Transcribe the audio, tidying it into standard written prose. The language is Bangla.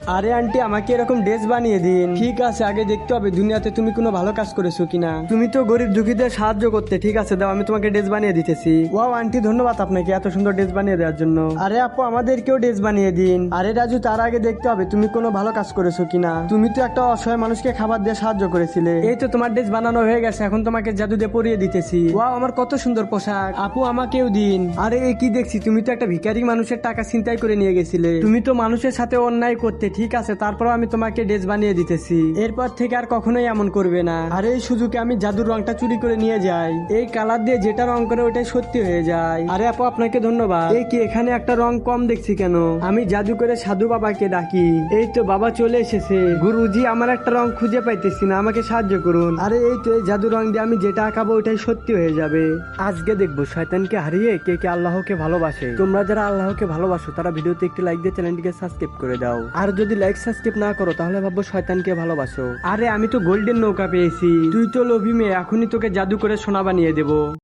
আরে আন্টি, আমাকে এরকম ড্রেস বানিয়ে দিন। ঠিক আছে, আগে দেখতে হবে দুনিয়াতে তুমি কোনো ভালো কাজ করেছো কিনা। তুমি তো গরিব দুঃখীদের সাহায্য করতে। ঠিক আছে, দাও, আমি তোমাকে ড্রেস বানিয়ে দিতেছি। ওয়াও আন্টি, ধন্যবাদ আপনাকে এত সুন্দর ড্রেস বানিয়ে দেওয়ার জন্য। আরে আপু, আমাদেরকেও ড্রেস বানিয়ে দিন। আরে রাজু, তার আগে দেখতে হবে তুমি কোনো ভালো কাজ করেছো কিনা। তুমি তো একটা অসহায় মানুষকে খাবার দিয়ে সাহায্য করেছিলে। এই তো তোমার ড্রেস বানানো হয়ে গেছে, এখন তোমাকে জাদু দিয়ে পরিয়ে দিতেছি। ওয়াও, আমার কত সুন্দর পোশাক। আপু, আমাকেও দিন। আরে এই কি দেখছি, তুমি তো একটা ভিখারি মানুষের টাকা ছিনতাই করে নিয়ে গেছিলে। তুমি তো মানুষের সাথে অন্যায় করতে। ঠিক আছে, তারপর আমি তোমাকে ড্রেস বানিয়ে দিতেছি। এরপর থেকে আর কখনোই এমন করবে না। আরে এই সুযোগে আমি জাদুর রংটা চুরি করে নিয়ে যাই। এই কালার দিয়ে যেটা রং করে ওটাই সত্যি হয়ে যায়। আরে আপু, আপনাকে ধন্যবাদ। এই কি, এখানে একটা রং কম দেখছি কেন? আমি জাদু করে সাধু বাবাকে ডাকি। এই তো বাবা চলে এসেছে। গুরুজি, আমার একটা রং খুঁজে পাইতেছি না, আমাকে সাহায্য করুন। আরে এই তো, এই জাদু রং দিয়ে আমি যেটা আঁকাবো ওটাই সত্যি হয়ে যাবে। আজকে দেখবো শয়তানকে হারিয়ে কে কে আল্লাহকে ভালোবাসে। তোমরা যারা আল্লাহকে ভালোবাসো তারা ভিডিওতে একটি লাইক দিয়ে চ্যানেলটিকে সাবস্ক্রাইব করে দাও। আর যদি লাইক সাবস্ক্রাইব না করো তাহলে ভাববো শয়তানকে ভালোবাসো। আরে আমি তো গোল্ডেন নৌকা পেয়েছি। তুই তো লোভী মেয়ে, এখনই তোকে জাদু করে সোনা বানিয়ে দেবো।